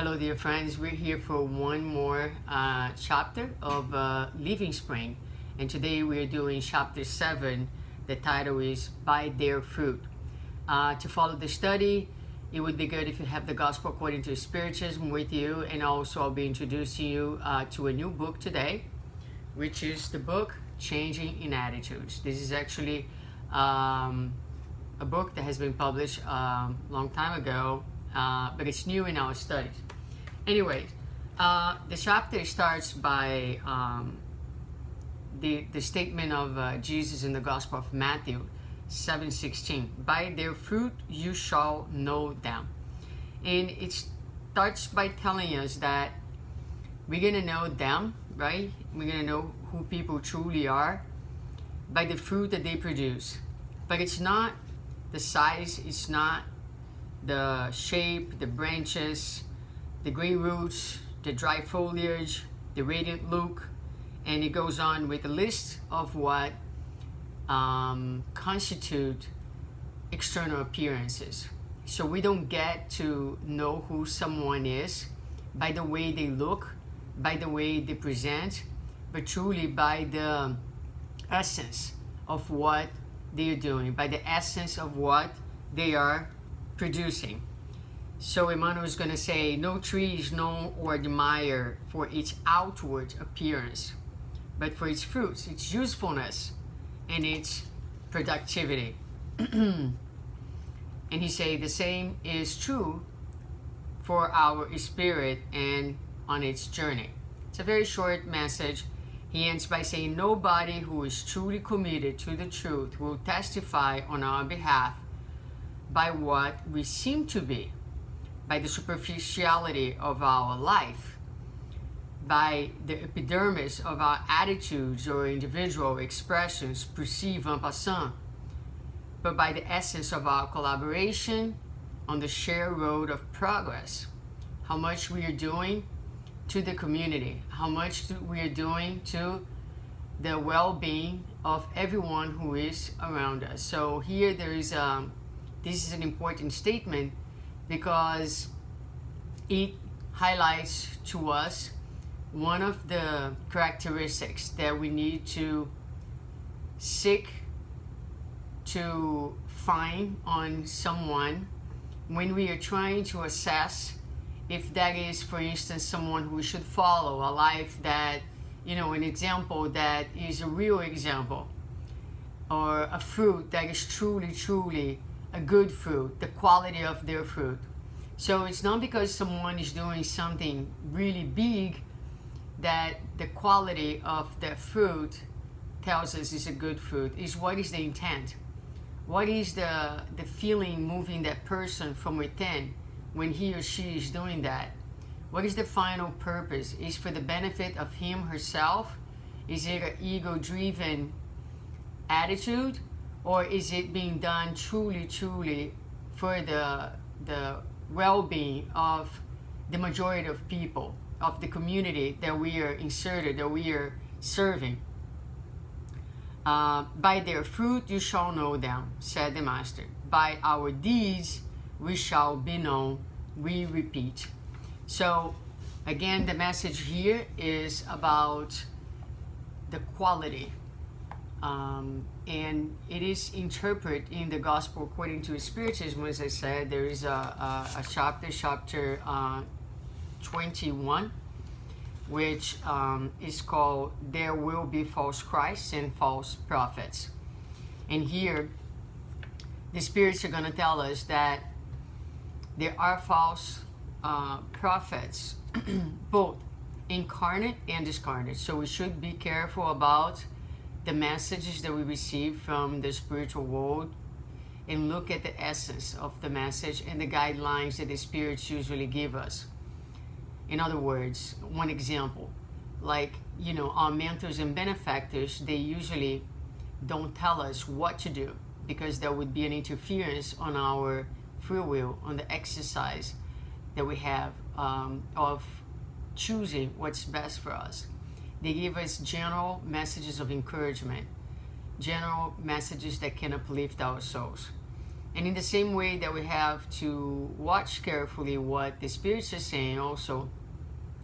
Hello, dear friends. We're here for one more chapter of Living Spring, and today we're doing chapter 7. The title is By Their Fruit. To follow the study, it would be good if you have the Gospel According to Spiritism with you, and also I'll be introducing you to a new book today, which is the book Changing in Attitudes. This is actually a book that has been published a long time ago, but it's new in our studies. Anyways, the chapter starts by the statement of Jesus in the Gospel of Matthew 7:16. By their fruit you shall know them. And it starts by telling us that we're going to know them, right? We're going to know who people truly are by the fruit that they produce. But it's not the size, it's not the shape, the branches, the green roots, the dry foliage, the radiant look, and it goes on with a list of what constitute external appearances. So we don't get to know who someone is by the way they look, by the way they present, but truly by the essence of what they're doing, by the essence of what they are producing. So Emmanuel is going to say, no tree is known or admired for its outward appearance, but for its fruits, its usefulness, and its productivity. And he say the same is true for our spirit and on its journey. It's a very short message. He ends by saying, nobody who is truly committed to the truth will testify on our behalf by what we seem to be, by the superficiality of our life, by the epidermis of our attitudes or individual expressions perceived en passant, but by the essence of our collaboration on the shared road of progress. How much we are doing to the community, how much we are doing to the well-being of everyone who is around us. So here there is this is an important statement because it highlights to us one of the characteristics that we need to seek to find on someone when we are trying to assess if that is, for instance, someone who we should follow, a life that, an example that is a real example, or a fruit that is truly a good fruit, the quality of their fruit. So it's not because someone is doing something really big that the quality of the fruit tells us is a good fruit. It's what is the intent? What is the feeling moving that person from within when he or she is doing that? What is the final purpose? Is for the benefit of him, herself? Is it an ego-driven attitude? Or is it being done truly for the well-being of the majority of people, of the community that we are inserted, that we are serving? By their fruit you shall know them, said the Master. By our deeds we shall be known, we repeat. So again, the message here is about the quality. And it is interpreted in the Gospel According to Spiritism. As I said, there is a chapter 21, which is called There Will Be False Christs and False Prophets. And here, the spirits are going to tell us that there are false prophets, both incarnate and discarnate. So we should be careful about the messages that we receive from the spiritual world and look at the essence of the message and the guidelines that the spirits usually give us. In other words, one example, like, our mentors and benefactors, they usually don't tell us what to do because there would be an interference on our free will, on the exercise that we have of choosing what's best for us. They give us general messages of encouragement, general messages that can uplift our souls. And in the same way that we have to watch carefully what the spirits are saying, also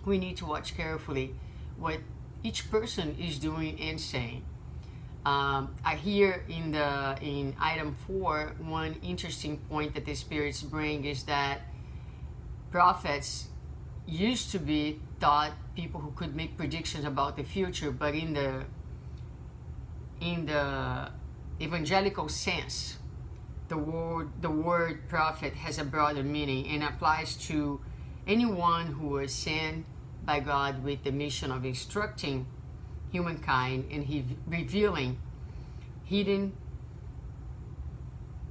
we need to watch carefully what each person is doing and saying. I hear in item 4, one interesting point that the spirits bring is that prophets used to be thought people who could make predictions about the future, but in the evangelical sense, the word prophet has a broader meaning and applies to anyone who is sent by God with the mission of instructing humankind and revealing hidden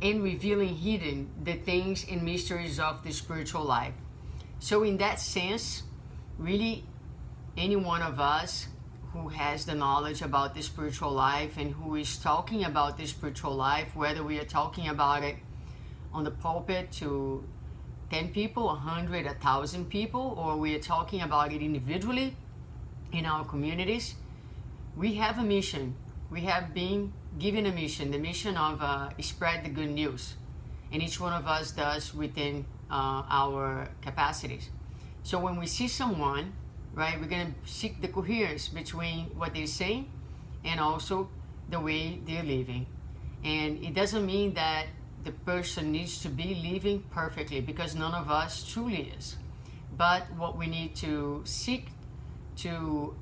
the things and mysteries of the spiritual life. So in that sense, really any one of us who has the knowledge about the spiritual life and who is talking about the spiritual life, whether we are talking about it on the pulpit to 10 people, 100, 1,000 people, or we are talking about it individually in our communities, we have a mission. We have been given a mission, the mission of spread the good news. And each one of us does within our capacities. So when we see someone, right, we're going to seek the coherence between what they're saying and also the way they're living. And it doesn't mean that the person needs to be living perfectly, because none of us truly is. But what we need to seek to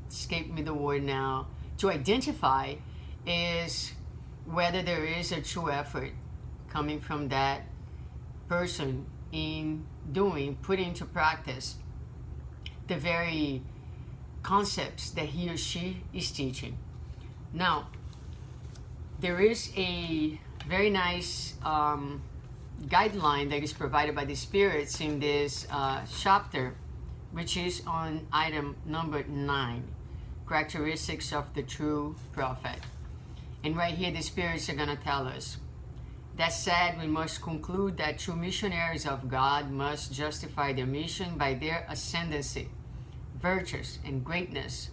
escape me the word now, to identify is whether there is a true effort coming from that person in putting into practice the very concepts that he or she is teaching. Now, there is a very nice guideline that is provided by the spirits in this chapter, which is on item number 9, characteristics of the true prophet. And right here the spirits are going to tell us, that said, we must conclude that true missionaries of God must justify their mission by their ascendancy, virtues, and greatness,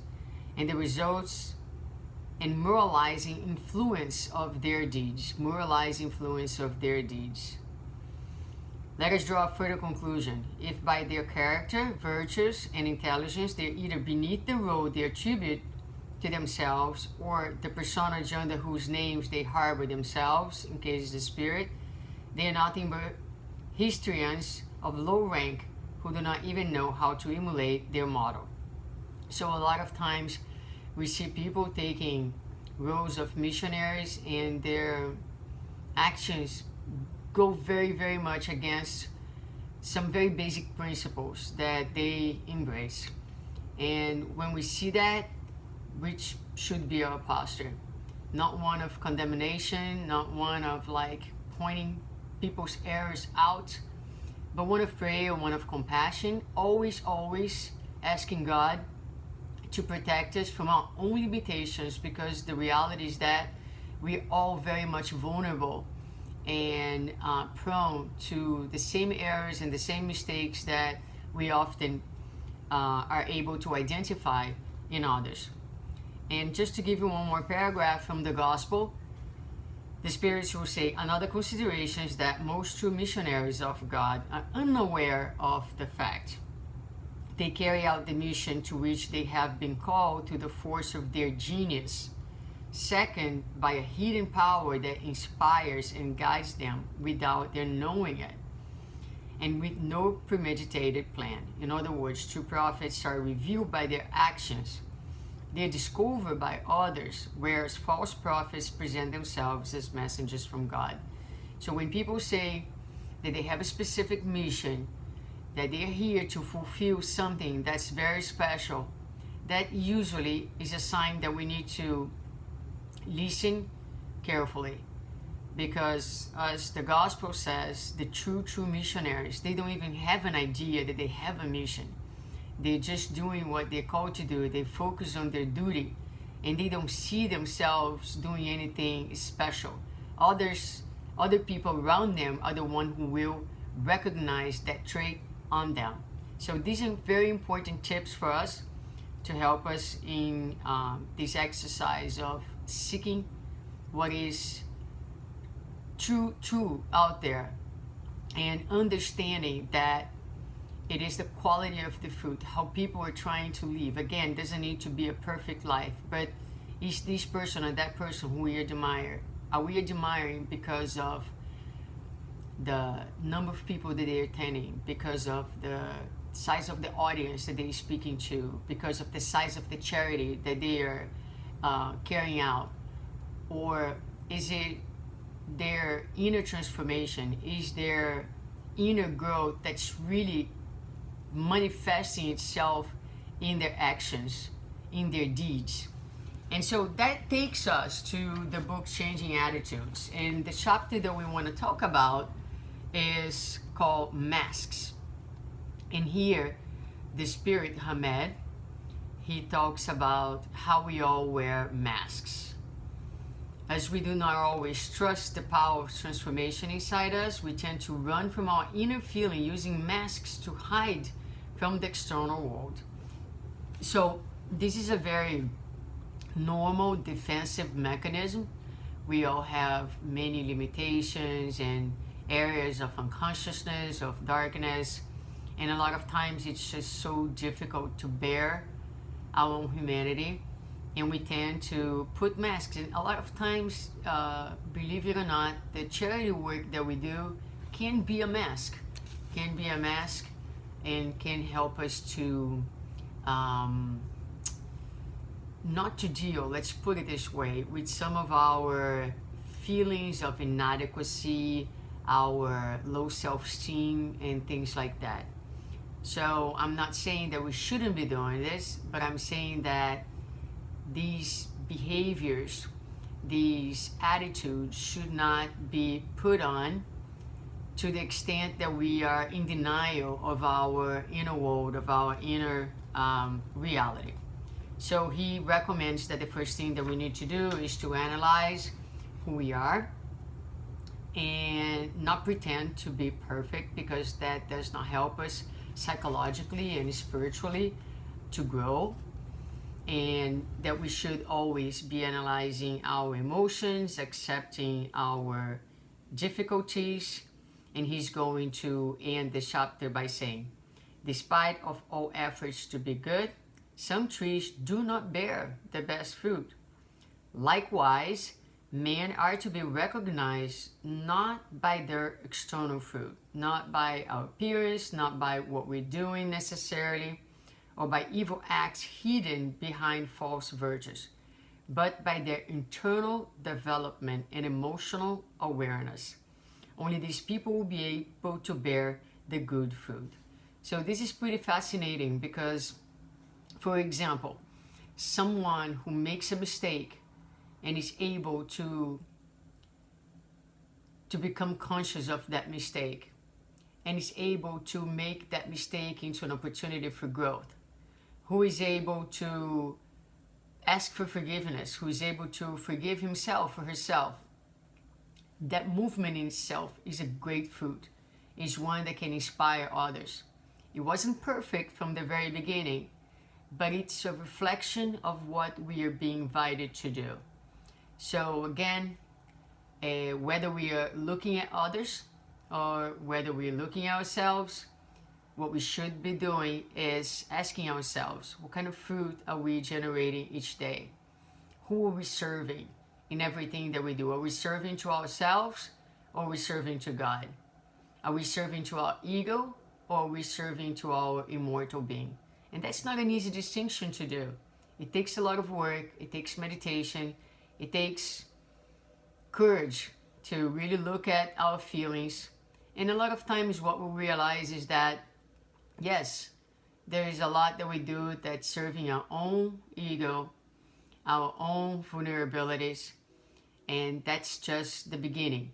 and the results and moralizing influence of their deeds. Let us draw a further conclusion. If by their character, virtues, and intelligence they're either beneath the road they attribute to themselves, or the personage under whose names they harbor themselves, in case it's the spirit, they are nothing but histrions of low rank who do not even know how to emulate their model. So a lot of times we see people taking roles of missionaries and their actions go very, very much against some very basic principles that they embrace. And when we see that, which should be our posture, not one of condemnation, not one of like pointing people's errors out, but one of prayer, one of compassion, always asking God to protect us from our own limitations, because the reality is that we're all very much vulnerable and prone to the same errors and the same mistakes that we often are able to identify in others. And just to give you one more paragraph from the gospel, the spirits will say, another consideration is that most true missionaries of God are unaware of the fact they carry out the mission to which they have been called to the force of their genius. Second, by a hidden power that inspires and guides them without their knowing it, and with no premeditated plan. In other words, true prophets are revealed by their actions. They are discovered by others, whereas false prophets present themselves as messengers from God. So when people say that they have a specific mission, that they are here to fulfill something that's very special, that usually is a sign that we need to listen carefully. Because as the gospel says, the true missionaries, they don't even have an idea that they have a mission. They're just doing what they're called to do. They focus on their duty, and they don't see themselves doing anything special. Other people around them are the one who will recognize that trait on them. So these are very important tips for us to help us in this exercise of seeking what is true out there, and understanding that it is the quality of the food, how people are trying to live. Again, doesn't need to be a perfect life, but is this person or that person who we admire? Are we admiring because of the number of people that they're attending, because of the size of the audience that they're speaking to, because of the size of the charity that they are carrying out? Or is it their inner transformation? Is their inner growth that's really manifesting itself in their actions, in their deeds? And so that takes us to the book Changing Attitudes. And the chapter that we want to talk about is called Masks. And here, the Spirit Hamed, he talks about how we all wear masks. As we do not always trust the power of transformation inside us, we tend to run from our inner feeling using masks to hide from the external world. So this is a very normal defensive mechanism. We all have many limitations and areas of unconsciousness, of darkness, and a lot of times it's just so difficult to bear our own humanity, and we tend to put masks. And a lot of times, believe it or not, the charity work that we do can be a mask, and can help us to not to deal, let's put it this way, with some of our feelings of inadequacy, our low self-esteem, and things like that. So I'm not saying that we shouldn't be doing this, but I'm saying that these behaviors, these attitudes should not be put on to the extent that we are in denial of our inner world, of our inner reality. So he recommends that the first thing that we need to do is to analyze who we are and not pretend to be perfect, because that does not help us psychologically and spiritually to grow. And that we should always be analyzing our emotions, accepting our difficulties. And he's going to end the chapter by saying, despite of all efforts to be good, some trees do not bear the best fruit. Likewise, men are to be recognized not by their external fruit, not by our appearance, not by what we're doing necessarily, or by evil acts hidden behind false virtues, but by their internal development and emotional awareness. Only these people will be able to bear the good fruit. So this is pretty fascinating because, for example, someone who makes a mistake and is able to become conscious of that mistake and is able to make that mistake into an opportunity for growth, who is able to ask for forgiveness, who is able to forgive himself or herself, that movement in itself is a great fruit, is one that can inspire others. It wasn't perfect from the very beginning, but it's a reflection of what we are being invited to do. So again, whether we are looking at others or whether we are looking at ourselves, what we should be doing is asking ourselves, what kind of fruit are we generating each day? Who are we serving in everything that we do? Are we serving to ourselves or are we serving to God? Are we serving to our ego or are we serving to our immortal being? And that's not an easy distinction to do. It takes a lot of work, it takes meditation, it takes courage to really look at our feelings. And a lot of times what we realize is that, yes, there is a lot that we do that's serving our own ego, our own vulnerabilities, and that's just the beginning.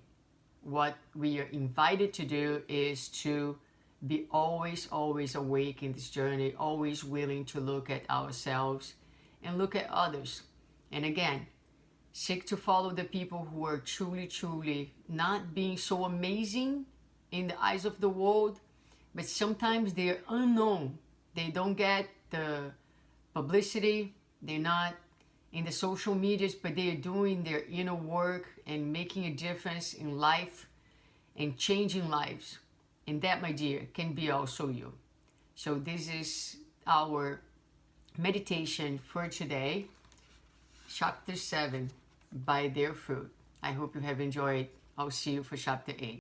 What we are invited to do is to be always awake in this journey, always willing to look at ourselves and look at others. And again, seek to follow the people who are truly not being so amazing in the eyes of the world, but sometimes they're unknown. They don't get the publicity. They're not in the social medias, but they are doing their inner work and making a difference in life and changing lives. And that, my dear, can be also you. So this is our meditation for today. Chapter 7, by their fruit. I hope you have enjoyed. I'll see you for chapter 8.